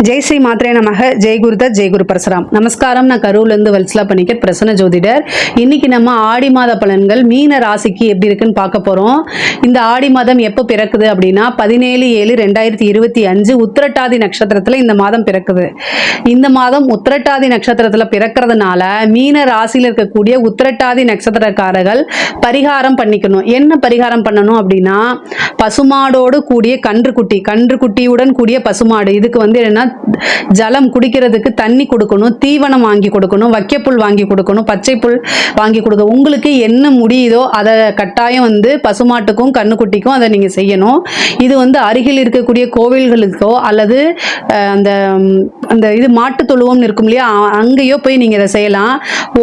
ஜெய் ஸ்ரீ மாத்ரே நமக. ஜெய் குருதத், ஜெய் குரு பரசுராம். நமஸ்காரம். நான் கரூர்லேருந்து வல்சலா பணிக்கர், பிரசன்ன ஜோதிடர். இன்னைக்கு நம்ம ஆடி மாத பலன்கள் மீன ராசிக்கு எப்படி இருக்குன்னு பார்க்க போறோம். இந்த ஆடி மாதம் எப்போ பிறக்குது அப்படின்னா 17/7/2025 உத்திரட்டாதி நட்சத்திரத்துல இந்த மாதம் பிறக்குது. இந்த மாதம் உத்திரட்டாதி நட்சத்திரத்துல பிறக்கிறதுனால மீன ராசியில் இருக்கக்கூடிய உத்திரட்டாதி நட்சத்திரக்காரர்கள் பரிகாரம் பண்ணிக்கணும். என்ன பரிகாரம் பண்ணணும் அப்படின்னா, பசுமாடோடு கூடிய கன்றுக்குட்டியுடன் கூடிய பசுமாடு, இதுக்கு என்னன்னா ஜலம் குடிக்கிறதுக்கு தண்ணி கொடுக்கணும், தீவனம் வாங்கி கொடுக்கணும், வைக்கப்புல் வாங்கி கொடுக்கணும், பச்சை புல் வாங்கி கொடுக்கணும். உங்களுக்கு என்ன முடியுதோ அதை கட்டாயம் பசுமாட்டுக்கும் கண்ணுக்குட்டிக்கும் அதை நீங்க செய்யணும். இது அருகில் இருக்கக்கூடிய கோவில்களுக்கோ அல்லது அந்த அந்த இது மாட்டு தொழுவம் இருக்கும் இல்லையா, அங்கேயோ போய் நீங்க இதை செய்யலாம்.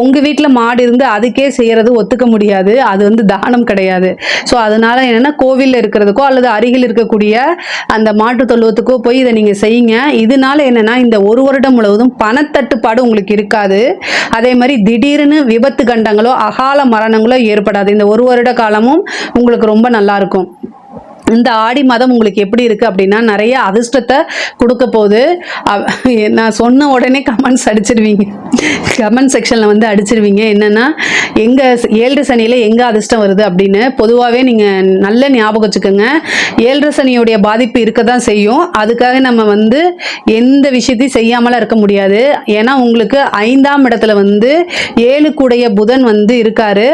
உங்க வீட்டில் மாடு இருந்து அதுக்கே செய்யறது ஒத்துக்க முடியாது, அது தானம் கிடையாது. ஸோ அதனால என்னன்னா கோவிலில் இருக்கிறதுக்கோ அல்லது அருகில் இருக்கக்கூடிய அந்த மாட்டு தொழுவத்துக்கோ போய் இதை நீங்க செய்யுங்க. இதனால என்னன்னா இந்த ஒரு வருடம் முழுவதும் பணத்தட்டுப்பாடு உங்களுக்கு இருக்காது. அதே மாதிரி திடீர்னு விபத்து கண்டங்களோ அகால மரணங்களோ ஏற்படாது. இந்த ஒரு வருட காலமும் உங்களுக்கு ரொம்ப நல்லா இருக்கும். இந்த ஆடி மாதம் உங்களுக்கு எப்படி இருக்கு அப்படின்னா, நிறைய அதிர்ஷ்டத்தை கொடுக்க போகுது. நான் சொன்ன உடனே கமெண்ட்ஸ் அடிச்சிருவீங்க, கமெண்ட் செக்ஷன்ல அடிச்சிருவீங்க. என்னன்னா எங்க 7 சனியில எங்க அதிர்ஷ்டம் வருது அப்படின்னு. பொதுவாகவே நீங்க நல்ல ஞாபகம் வச்சுக்கோங்க, 7 சனியுடைய பாதிப்பு இருக்க தான் செய்யும். அதுக்காக நம்ம எந்த விஷயத்தையும் செய்யாமலாம் இருக்க முடியாது. ஏன்னா உங்களுக்கு 5ஆம் இடத்துல 7 கூடைய புதன் இருக்காரு.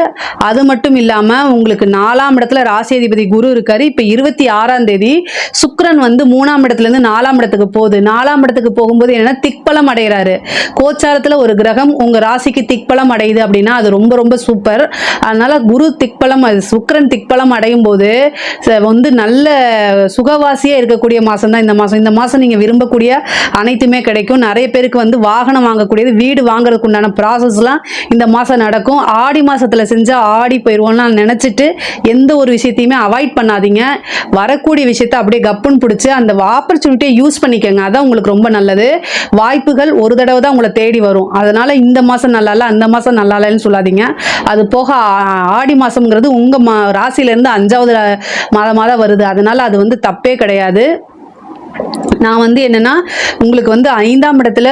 அது மட்டும் இல்லாம உங்களுக்கு 4ஆம் இடத்துல ராசி அதிபதி குரு இருக்காரு. இப்ப 26ஆம் தேதி சுக்கிரன் 3ஆம் இடத்துல இருந்து 4ஆம் இடத்துக்கு போகுது. 4ஆம் இடத்துக்கு போகும்போது என்னன்னா திக்பலம் அடைகிறாரு. கோச்சாரத்துல ஒரு கிரகம் உங்க ராசிக்கு திக்பலம் அடையுது அப்படின்னா அது ரொம்ப ரொம்ப சூப்பர். அதனால குரு திக்பலம், சுக்கிரன் திக்பலம் அடையும் போது நல்ல சுகவாசியா இருக்கக்கூடிய மாசம் தான் இந்த மாசம். இந்த மாசம் நீங்க விரும்பக்கூடிய அனைத்துமே கிடைக்கும். நிறைய பேருக்கு வாகனம் வாங்கக்கூடியது, வீடு வாங்குறதுக்கு உண்டான ப்ராசஸ்லாம் இந்த மாசம் நடக்கும். ஆடி மாசத்துல செஞ்சா ஆடி போயிடுவோம்னு நினைச்சிட்டு எந்த ஒரு விஷயத்தையுமே அவாய்ட் பண்ணாதீங்க. வரக்கூடிய விஷயத்தை அப்படியே கப்புன்னு பிடிச்சி அந்த ஆப்பர்ச்சுனிட்டியை யூஸ் பண்ணிக்கோங்க. அதான் உங்களுக்கு ரொம்ப நல்லது. வாய்ப்புகள் ஒரு தடவை தான் உங்களை தேடி வரும். அதனால இந்த மாசம் நல்லா இல்லை, அந்த மாசம் நல்லா இல்லைன்னு சொல்லாதீங்க. அது போக ஆடி மாசம்ங்கிறது உங்க ராசியிலேருந்து 5வது மாதமாக தான் வருது. அதனால அது தப்பே கிடையாது. நான் என்னன்னா உங்களுக்கு 5ஆம் இடத்துல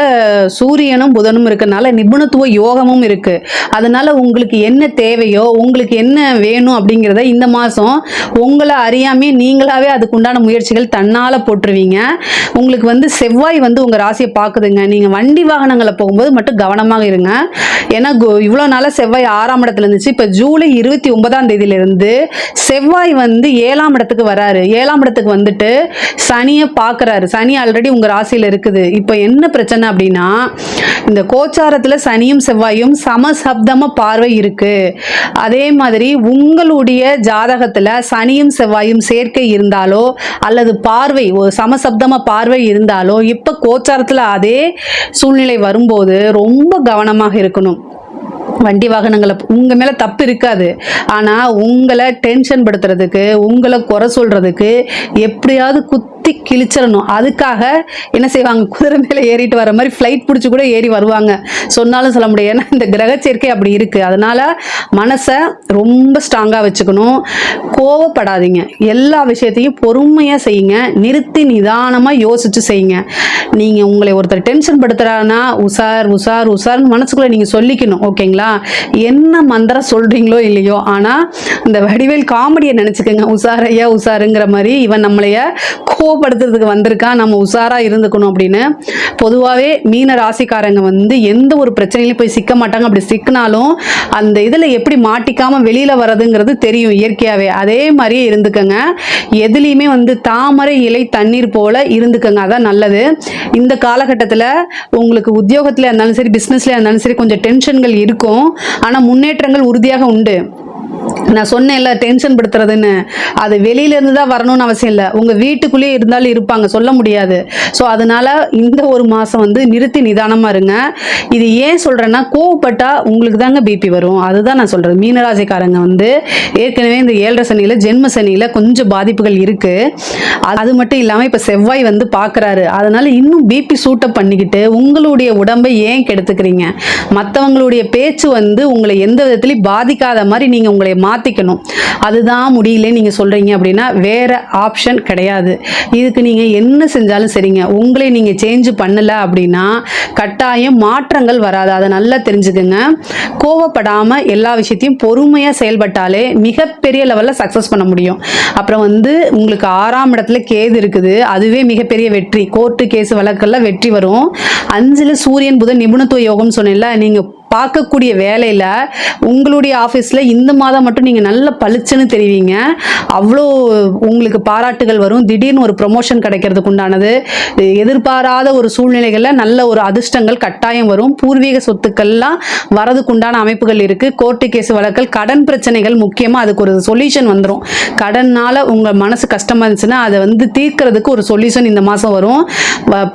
சூரியனும் புதனும் இருக்கனால நிபுணத்துவ யோகமும் இருக்கு. அதனால உங்களுக்கு என்ன தேவையோ, உங்களுக்கு என்ன வேணும் அப்படிங்கிறத இந்த மாசம் உங்களை அறியாமே நீங்களாவே அதுக்குண்டான முயற்சிகள் தன்னால போட்டுருவீங்க. உங்களுக்கு செவ்வாய் உங்க ராசியை பார்க்குதுங்க. நீங்க வண்டி வாகனங்களை போகும்போது மட்டும் கவனமாக இருங்க. ஏன்னா இவ்வளோ நாளாக செவ்வாய் 6ஆம் இடத்துல இருந்துச்சு. இப்போ ஜூலை 29ஆம் தேதியிலிருந்து செவ்வாய் 7ஆம் இடத்துக்கு வராரு. 7ஆம் இடத்துக்கு சனியை பார்க்குறாரு. சனி ஆல்ரெடி உங்க ராசியில இருக்குது. இப்போ என்ன பிரச்சனை அப்படின்னா, இந்த கோச்சாரத்துல சனியும் செவ்வாயும் சமசப்தம பார்வை இருக்கு. அதே மாதிரி உங்களுடைய ஜாதகத்துல சனியும் செவ்வாயும் சேர்க்கை இருந்தாலோ அல்லது பார்வை சமசப்தம பார்வை இருந்தாலோ இப்ப கோச்சாரத்துல அதே சூழ்நிலை வரும்போது ரொம்ப கவனமாக இருக்கணும். வண்டி வாகனங்களை உங்க மேல தப்பு இருக்காது, ஆனா உங்களை டென்ஷன் படுத்துறதுக்கு, உங்களை குறை சொல்றதுக்கு எப்படியாவது குத்தி கிழிச்சிடணும். அதுக்காக என்ன செய்வாங்க, குதிரை மேல ஏறிட்டு வர மாதிரி ஃப்ளைட் பிடிச்சி கூட ஏறி வருவாங்க. சொன்னாலும் சொல்ல முடியாது. ஏன்னா இந்த கிரக சேர்க்கை அப்படி இருக்கு. அதனால மனசை ரொம்ப ஸ்ட்ராங்கா வச்சுக்கணும். கோவப்படாதீங்க. எல்லா விஷயத்தையும் பொறுமையா செய்யுங்க. நிறுத்தி நிதானமா யோசிச்சு செய்யுங்க. நீங்க உங்களை ஒருத்தர் டென்ஷன் படுத்துறாங்கன்னா உசார் உசார் உசார்னு மனசுக்குள்ள நீங்க சொல்லிக்கணும். ஓகேங்களா? என்ன மந்திரம் சொல்றீங்களோ இல்லையோ, ஆனா இந்த வடிவேல் காமெடியை நினைச்சுக்கோங்க. உசாரையா உசாருங்கிற மாதிரி இவன் நம்மளைய கோவப்படுத்துறதுக்கு வந்திருக்கான், நம்ம உசாரா இருந்துக்கணும் அப்படின்னு. பொதுவாகவே மீன ராசிக்காரங்க எந்த ஒரு பிரச்சனையிலும் போய் சிக்க மாட்டாங்க. அப்படி சிக்கினாலும் அந்த இதுல எப்படி மாட்டிக்காம வெளியில வர்றதுங்கிறது தெரியும் இயற்கையாவே. அதே மாதிரியே இருந்துக்கங்க. எதுலையுமே தாமரை இலை தண்ணீர் போல இருந்துக்கங்க. அதான் நல்லது. இந்த காலகட்டத்தில் உங்களுக்கு உத்தியோகத்துல இருந்தாலும் சரி, பிசினஸ்ல இருந்தாலும் சரி, கொஞ்சம் டென்ஷன்கள் இருக்கும். ஆனா முன்னேற்றங்கள் உறுதியாக உண்டு. நான் சொன்னேன்ல டென்ஷன் படுத்துறதுன்னு, அது வெளியில இருந்து தான் வரணும்னு அவசியம் இல்லை. உங்க வீட்டுக்குள்ளேயே இருந்தாலும் இருப்பாங்க, சொல்ல முடியாது. ஸோ அதனால இந்த ஒரு மாசம் நிறுத்தி நிதானமா இருங்க. இது ஏன் சொல்றேன்னா, கோவப்பட்டா உங்களுக்கு தாங்க பிபி வரும். அதுதான் நான் சொல்றது. மீனராசிக்காரங்க ஏற்கனவே இந்த 7 சனியில ஜென்ம சனியில கொஞ்சம் பாதிப்புகள் இருக்கு. அது மட்டும் இல்லாம இப்ப செவ்வாய் பாக்குறாரு. அதனால இன்னும் பிபி சூட்டப் பண்ணிக்கிட்டு உங்களுடைய உடம்பை ஏன் கெடுத்துக்கிறீங்க? மற்றவங்களுடைய பேச்சு உங்களை எந்த விதத்திலையும் பாதிக்காத மாதிரி நீங்க உங்களை உங்களை மாற்றிக்கணும். அதுதான் முடியலன்னு நீங்கள் சொல்கிறீங்க அப்படின்னா வேறு ஆப்ஷன் கிடையாது. இதுக்கு நீங்கள் என்ன செஞ்சாலும் சரிங்க, உங்களை நீங்கள் சேஞ்ச் பண்ணலை அப்படின்னா கட்டாயம் மாற்றங்கள் வராது. அதை நல்லா தெரிஞ்சுக்குங்க. கோவப்படாமல் எல்லா விஷயத்தையும் பொறுமையாக செயல்பட்டாலே மிகப்பெரிய லெவலில் சக்ஸஸ் பண்ண முடியும். அப்புறம் வந்து உங்களுக்கு 6ஆம் இடத்துல கேது இருக்குது, அதுவே மிகப்பெரிய வெற்றி. கோர்ட்டு கேஸ் வழக்கெல்லாம் வெற்றி வரும். 5ல் சூரியன் புதன் நிபுணத்துவ யோகம்னு சொன்னேன்ல, நீங்கள் பார்க்கக்கூடிய வேலையில் உங்களுடைய ஆஃபீஸில் இந்த மாதம் மட்டும் நீங்கள் நல்ல பளிச்சுன்னு தெரிவிங்க. அவ்வளோ உங்களுக்கு பாராட்டுகள் வரும். திடீர்னு ஒரு ப்ரொமோஷன் கிடைக்கிறதுக்கு உண்டானது, எதிர்பாராத ஒரு சூழ்நிலைகளில் நல்ல ஒரு அதிர்ஷ்டங்கள் கட்டாயம் வரும். பூர்வீக சொத்துக்கள்லாம் வரதுக்கு உண்டான அமைப்புகள் இருக்குது. கோர்ட்டு கேஸ் வழக்கல், கடன் பிரச்சனைகள் முக்கியமாக அதுக்கு ஒரு சொல்யூஷன் வந்துடும். கடனால் உங்கள் மனசு கஷ்டமாக இருந்துச்சுன்னா அதை வந்து தீர்க்கிறதுக்கு ஒரு சொல்யூஷன் இந்த மாதம் வரும்.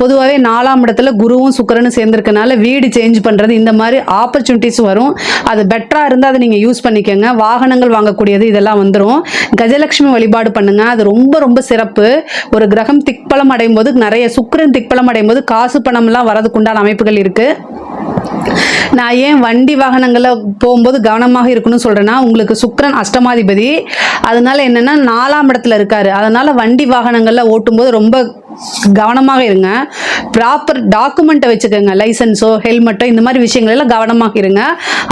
பொதுவாகவே 4ஆம் இடத்துல குருவும் சுக்கிரனும் சேர்ந்திருக்கனால வீடு சேஞ்ச் பண்ணுறது இந்த மாதிரி ஆப்பர்ச்சுனிட்டிஸ் வரும். அது பெட்டராக இருந்தால் அதை நீங்கள் யூஸ் பண்ணிக்கோங்க. வாகனங்கள் வாங்கக்கூடியது இதெல்லாம் வந்துடும். கஜலட்சுமி வழிபாடு பண்ணுங்க, அது ரொம்ப ரொம்ப சிறப்பு. ஒரு கிரகம் திக்பலம் அடையும் போது, நிறைய சுக்கிரன் திக்பலம் அடையும் போது காசு பணம்லாம் வரதுக்கு உண்டான அமைப்புகள் இருக்கு. நான் ஏன் வண்டி வாகனங்களில் போகும்போது கவனமாக இருக்கணும்னு சொல்கிறேன்னா, உங்களுக்கு சுக்கிரன் அஷ்டமாதிபதி, அதனால என்னென்னா 4ஆம் இடத்துல இருக்காரு. அதனால வண்டி வாகனங்களில் ஓட்டும்போது ரொம்ப கவனமாக இருங்க. ப்ராப்பர் டாக்குமெண்ட்டை வச்சுக்கோங்க, லைசன்ஸோ ஹெல்மெட்டோ இந்த மாதிரி விஷயங்கள் எல்லாம் கவனமாக இருங்க.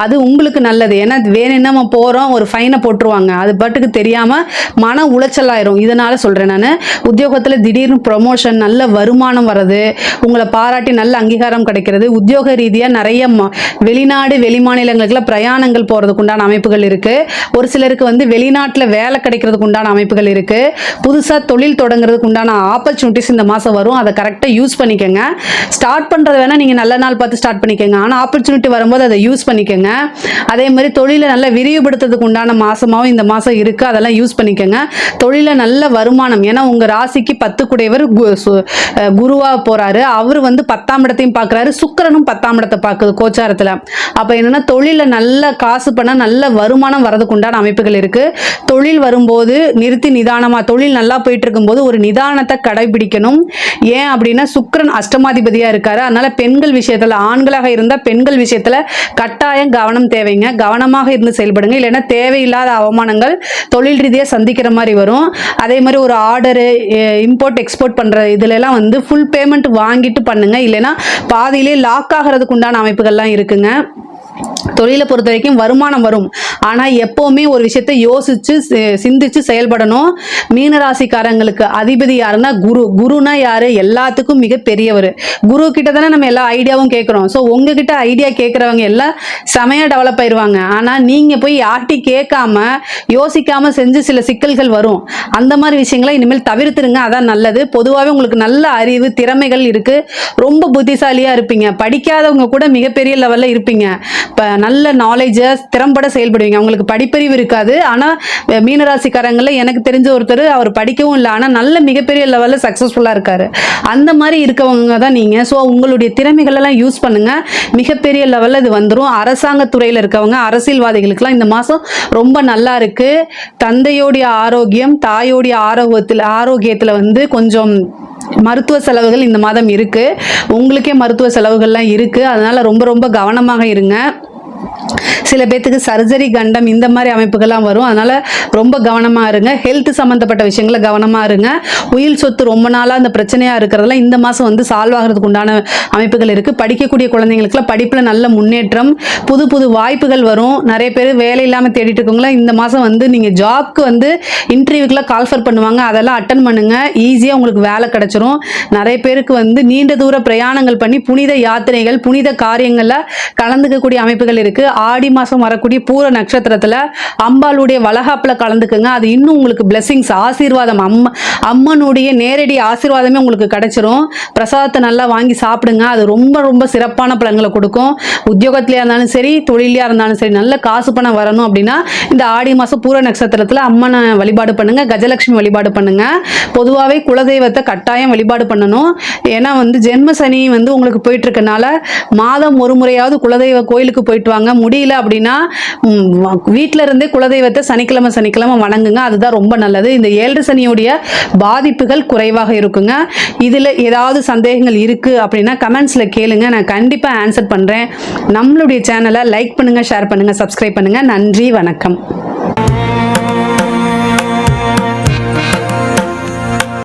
அது உங்களுக்கு நல்லது. ஏன்னா வேணும் நம்ம போகிறோம், ஒரு ஃபைனை போட்டுருவாங்க, அது பாட்டுக்கு தெரியாமல் மன உளைச்சலாயிரும். இதனால் சொல்கிறேன் நான். உத்தியோகத்தில் திடீர்னு ப்ரொமோஷன், நல்ல வருமானம் வர்றது, உங்களை பாராட்டி நல்ல அங்கீகாரம் கிடைக்கிறது. உத்தியோக ரீதியாக நிறைய வெளிநாடு வெளிமாநிலங்களுக்குலாம் பிரயாணங்கள் போகிறதுக்கு உண்டான அமைப்புகள் இருக்குது. ஒரு சிலருக்கு வந்து வெளிநாட்டில் வேலை கிடைக்கிறதுக்கு உண்டான அமைப்புகள் இருக்குது. புதுசாக தொழில் தொடங்குறதுக்கு உண்டான ஆப்பர்ச்சுனிட்டிஸ் இந்த மாதம் வரும். அதை கரெக்டாக யூஸ் பண்ணிக்கோங்க. ஸ்டார்ட் பண்ணுறது வேணால் நீங்கள் நல்ல நாள் பார்த்து ஸ்டார்ட் பண்ணிக்கோங்க, ஆனால் ஆப்பர்ச்சுனிட்டி வரும்போது அதை யூஸ் பண்ணிக்கோங்க. அதே மாதிரி தொழிலை நல்லா விரிவுபடுத்துறதுக்கு உண்டான மாதமாகவும் இந்த மாதம் இருக்குது, அதெல்லாம் யூஸ் பண்ணிக்கோங்க. தொழிலில் நல்ல வருமானம், ஏன்னா உங்கள் ராசிக்கு 10 குடையவர் குருவாக போகிறாரு. அவர் வந்து 10ஆம் இடத்தையும் பார்க்குறாரு, சுக்கிரனும் 10ஆம் இடத்தை பார்க்குது கோச்சாரத்தில். அப்போ என்னென்னா தொழிலில் நல்ல காசு பண்ணால் நல்ல வருமானம் வரதுக்கு உண்டான அமைப்புகள் இருக்குது. தொழில் வரும்போது நிறுத்தி நிதானமாக, தொழில் நல்லா போயிட்டு இருக்கும்போது ஒரு நிதானத்தை கடைபிடிக்கணும். ஏன் அப்படின்னா சுக்கிரன் அஷ்டமாதிபதியாக இருக்காரு. அதனால பெண்கள் விஷயத்தில், ஆண்களாக இருந்தால் பெண்கள் விஷயத்தில் கட்டாயம் கவனம் தேவைங்க. கவனமாக இருந்து செயல்படுங்க, இல்லைன்னா தேவையில்லாத அவமானங்கள் தொழில் ரீதியாக சந்திக்கிற மாதிரி வரும். அதே மாதிரி ஒரு ஆர்டரு, இம்போர்ட் எக்ஸ்போர்ட் பண்ணுற இதுலலாம் வந்து ஃபுல் பேமெண்ட் வாங்கிட்டு பண்ணுங்க, இல்லைன்னா பாதியிலே லாக் ஆகிறதுக்கு உண்டான அமைப்புகள்லாம் இருக்குங்க. தொழிலை பொறுத்த வரைக்கும் வருமானம் வரும், ஆனால் எப்போவுமே ஒரு விஷயத்தை யோசித்து சிந்திச்சு செயல்படணும். மீனராசிக்காரங்களுக்கு அதிபதி யாருன்னா குரு. குருனா யார்? எல்லாத்துக்கும் மிக பெரியவர். குரு கிட்ட தானே நம்ம எல்லா ஐடியாவும் கேட்குறோம். ஸோ உங்ககிட்ட ஐடியா கேட்குறவங்க எல்லாம் செமையாக டெவலப் ஆயிடுவாங்க. ஆனால் நீங்கள் போய் யார்கிட்டையும் கேட்காம யோசிக்காமல் செஞ்சு சில சிக்கல்கள் வரும். அந்த மாதிரி விஷயங்களை இனிமேல் தவிர்த்துருங்க, அதான் நல்லது. பொதுவாகவே உங்களுக்கு நல்ல அறிவு திறமைகள் இருக்குது, ரொம்ப புத்திசாலியாக இருப்பீங்க. படிக்காதவங்க கூட மிகப்பெரிய லெவலில் இருப்பீங்க. இப்போ நல்ல நாலேஜை திறம்பட செயல்படுவீங்க. அவங்களுக்கு படிப்பறிவு இருக்காது, ஆனால் மீனராசிக்காரங்களில் எனக்கு தெரிஞ்ச ஒருத்தர், அவர் படிக்கவும் இல்லை, ஆனால் நல்ல மிகப்பெரிய லெவலில் சக்ஸஸ்ஃபுல்லாக இருக்காரு. அந்த மாதிரி இருக்கவங்க தான் நீங்கள். ஸோ உங்களுடைய திறமைகளெல்லாம் யூஸ் பண்ணுங்கள், மிகப்பெரிய லெவலில் இது வந்துடும். அரசாங்கத்துறையில் இருக்கவங்க, அரசியல்வாதிகளுக்கெல்லாம் இந்த மாதம் ரொம்ப நல்லா இருக்குது. தந்தையோடைய ஆரோக்கியம், தாயோடைய ஆரோக்கியத்தில் வந்து கொஞ்சம் மருத்துவ செலவுகள் இந்த மாதம் இருக்குது. உங்களுக்கே மருத்துவ செலவுகள்லாம் இருக்குது, அதனால் ரொம்ப ரொம்ப கவனமாக இருங்க. சில பேர்த்துக்கு சர்ஜரி, கண்டம் இந்த மாதிரி அமைப்புகள்லாம் வரும், அதனால் ரொம்ப கவனமாக இருங்க. ஹெல்த் சம்மந்தப்பட்ட விஷயங்களை கவனமாக இருங்க. உயில் சொத்து ரொம்ப நாளாக அந்த பிரச்சனையாக இருக்கிறதெல்லாம் இந்த மாதம் வந்து சால்வ் ஆகிறதுக்கு உண்டான அமைப்புகள் இருக்குது. படிக்கக்கூடிய குழந்தைங்களுக்குலாம் படிப்பில் நல்ல முன்னேற்றம், புது புது வாய்ப்புகள் வரும். நிறைய பேர் வேலை இல்லாமல் தேடிட்டு இருக்கவங்களா இந்த மாதம் வந்து நீங்கள் ஜாப்க்கு வந்து இன்டர்வியூக்கெலாம் கால்ஃபர் பண்ணுவாங்க, அதெல்லாம் அட்டன் பண்ணுங்கள், ஈஸியாக உங்களுக்கு வேலை கிடச்சிரும். நிறைய பேருக்கு வந்து நீண்ட தூர பிரயாணங்கள் பண்ணி புனித யாத்திரைகள், புனித காரியங்களில் கலந்துக்கக்கூடிய அமைப்புகள் இருக்குது. ஆடி மாதம் வரக்கூடிய பூர நட்சத்திரத்தில் அம்பாளுடைய வளகாப்பில் கலந்துக்குங்க. அது இன்னும் உங்களுக்கு பிளெஸிங்ஸ், ஆசீர்வாதம், அம்மனுடைய நேரடி ஆசீர்வாதமே உங்களுக்கு கிடைச்சிரும். பிரசாதத்தை நல்லா வாங்கி சாப்பிடுங்க, அது ரொம்ப ரொம்ப சிறப்பான பலன்களை கொடுக்கும். உத்தியோகத்திலையாக இருந்தாலும் சரி, தொழிலையாக இருந்தாலும் சரி, நல்ல காசு பணம் வரணும் அப்படின்னா இந்த ஆடி மாதம் பூர நட்சத்திரத்தில் அம்மனை வழிபாடு பண்ணுங்க, கஜலட்சுமி வழிபாடு பண்ணுங்க. பொதுவாகவே குலதெய்வத்தை கட்டாயம் வழிபாடு பண்ணணும். ஏன்னா வந்து ஜென்ம சனி வந்து உங்களுக்கு போயிட்டு இருக்கனால மாதம் ஒரு முறையாவது குலதெய்வ கோயிலுக்கு போயிட்டு வாங்க. முடியல அப்படின்னா வீட்டில இருந்தே குலதெய்வத்தை சனிக்கிழமை வணங்குங்க, அதுதான் ரொம்ப நல்லது. இந்த 7 சனியுடைய பாதிப்புகள் குறைவாக இருக்குங்க. இதில் ஏதாவது சந்தேகங்கள் இருக்குது அப்படின்னா கமெண்ட்ஸில் கேளுங்க, நான் கண்டிப்பாக ஆன்சர் பண்ணுறேன். நம்மளுடைய சேனலை லைக் பண்ணுங்கள், ஷேர் பண்ணுங்கள், சப்ஸ்கிரைப் பண்ணுங்கள். நன்றி, வணக்கம்.